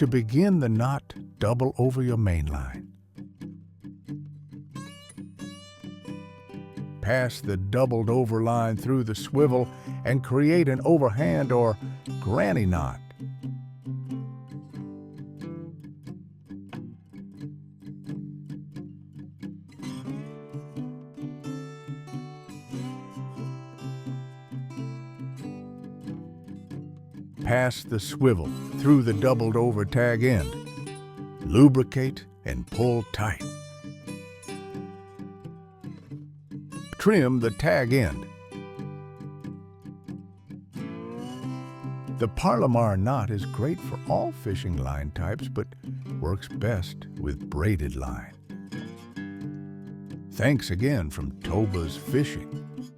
To begin the knot, double over your main line. Pass the doubled over line through the swivel and create an overhand or granny knot. Pass the swivel through the doubled over tag end. Lubricate and pull tight. Trim the tag end. The Palomar knot is great for all fishing line types, but works best with braided line. Thanks again from Toba's Fishing.